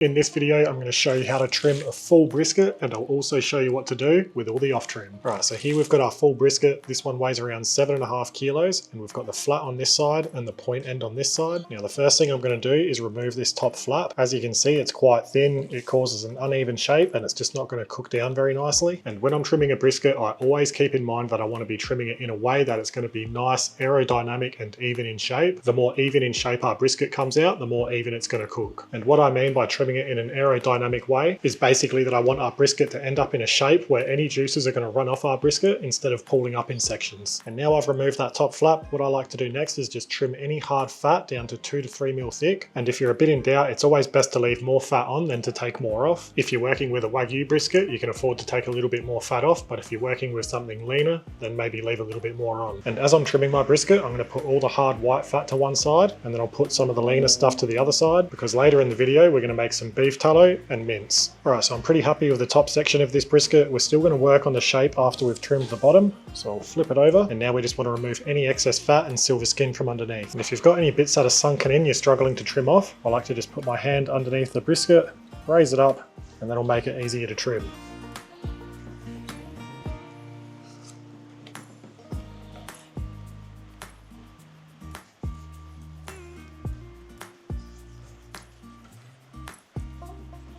In this video, I'm going to show you how to trim a full brisket, and I'll also show you what to do with all the off trim. Alright, so here we've got our full brisket. This one weighs around 7.5 kilos, and we've got the flat on this side and the point end on this side. Now the first thing I'm going to do is remove this top flap. As you can see, it's quite thin, it causes an uneven shape, and it's just not going to cook down very nicely. And when I'm trimming a brisket, I always keep in mind that I want to be trimming it in a way that it's going to be nice, aerodynamic, and even in shape. The more even in shape our brisket comes out, the more even it's going to cook. And what I mean by trimming it in an aerodynamic way is basically that I want our brisket to end up in a shape where any juices are going to run off our brisket instead of pooling up in sections. And now I've removed that top flap, what I like to do next is just trim any hard fat down to 2 to 3 mil thick. And if you're a bit in doubt, it's always best to leave more fat on than to take more off. If you're working with a Wagyu brisket, you can afford to take a little bit more fat off, but if you're working with something leaner, then maybe leave a little bit more on. And as I'm trimming my brisket, I'm going to put all the hard white fat to one side, and then I'll put some of the leaner stuff to the other side, because later in the video we're going to make some beef tallow and mince. Alright, so I'm pretty happy with the top section of this brisket. We're still going to work on the shape after we've trimmed the bottom, so I'll flip it over, and now we just want to remove any excess fat and silver skin from underneath. And if you've got any bits that are sunken in you're struggling to trim off, I like to just put my hand underneath the brisket, raise it up, and that'll make it easier to trim.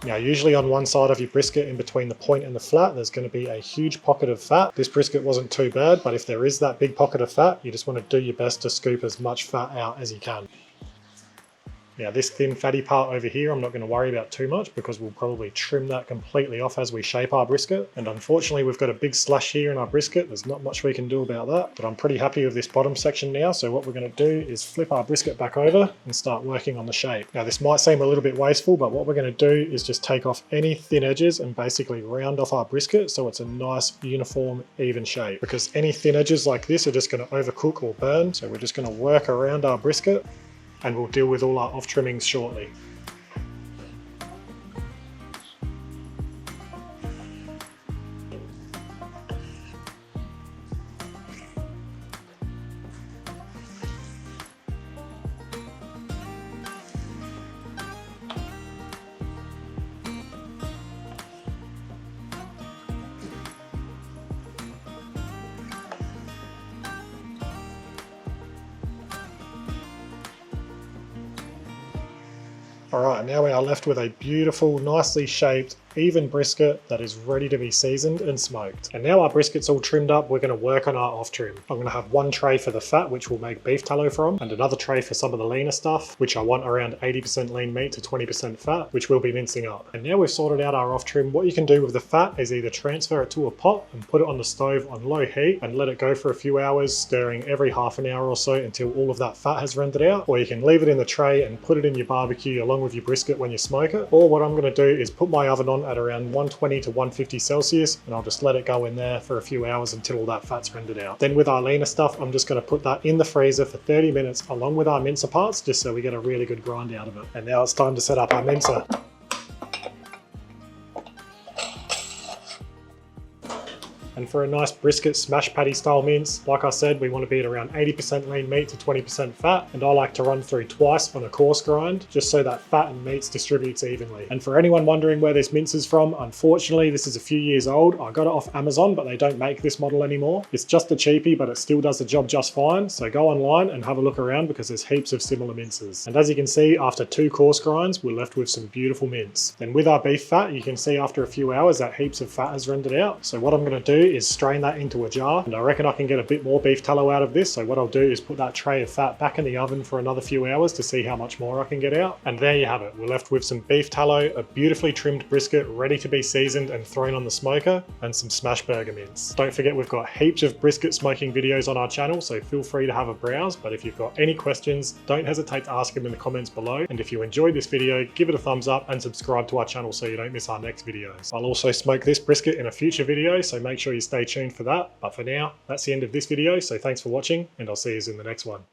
Now usually on one side of your brisket in between the point and the flat there's going to be a huge pocket of fat. This brisket wasn't too bad, but if there is that big pocket of fat, you just want to do your best to scoop as much fat out as you can. Now this thin fatty part over here I'm not going to worry about too much because we'll probably trim that completely off as we shape our brisket. And unfortunately we've got a big slash here in our brisket, there's not much we can do about that. But I'm pretty happy with this bottom section now, so what we're going to do is flip our brisket back over and start working on the shape. Now this might seem a little bit wasteful, but what we're going to do is just take off any thin edges and basically round off our brisket so it's a nice uniform even shape. Because any thin edges like this are just going to overcook or burn, so we're just going to work around our brisket, and we'll deal with all our off trimmings shortly. Alright, now we are left with a beautiful, nicely shaped, even brisket that is ready to be seasoned and smoked. And now our brisket's all trimmed up, we're going to work on our off trim. I'm going to have one tray for the fat, which we'll make beef tallow from, and another tray for some of the leaner stuff, which I want around 80% lean meat to 20% fat, which we'll be mincing up. And now we've sorted out our off trim, what you can do with the fat is either transfer it to a pot and put it on the stove on low heat and let it go for a few hours, stirring every half an hour or so until all of that fat has rendered out, or you can leave it in the tray and put it in your barbecue along with your brisket when you smoke it. Or what I'm going to do is put my oven on at around 120 to 150 Celsius, and I'll just let it go in there for a few hours until all that fat's rendered out. Then with our leaner stuff, I'm just going to put that in the freezer for 30 minutes along with our mincer parts, just so we get a really good grind out of it. And now it's time to set up our mincer. And for a nice brisket smash patty style mince, like I said, we want to be at around 80% lean meat to 20% fat, and I like to run through twice on a coarse grind, just so that fat and meats distributes evenly. And for anyone wondering where this mince is from, unfortunately this is a few years old. I got it off Amazon, but they don't make this model anymore. It's just a cheapie, but it still does the job just fine, so go online and have a look around because there's heaps of similar minces. And as you can see, after 2 coarse grinds, we're left with some beautiful mince. Then with our beef fat, you can see after a few hours that heaps of fat has rendered out. So what I'm going to do is strain that into a jar, and I reckon I can get a bit more beef tallow out of this, so what I'll do is put that tray of fat back in the oven for another few hours to see how much more I can get out. And there you have it, we're left with some beef tallow, a beautifully trimmed brisket ready to be seasoned and thrown on the smoker, and some smash burger mince. Don't forget we've got heaps of brisket smoking videos on our channel, so feel free to have a browse, but if you've got any questions, don't hesitate to ask them in the comments below. And if you enjoyed this video, give it a thumbs up and subscribe to our channel so you don't miss our next videos. I'll also smoke this brisket in a future video, so make sure you stay tuned for that. But for now, that's the end of this video, so thanks for watching, and I'll see you in the next one.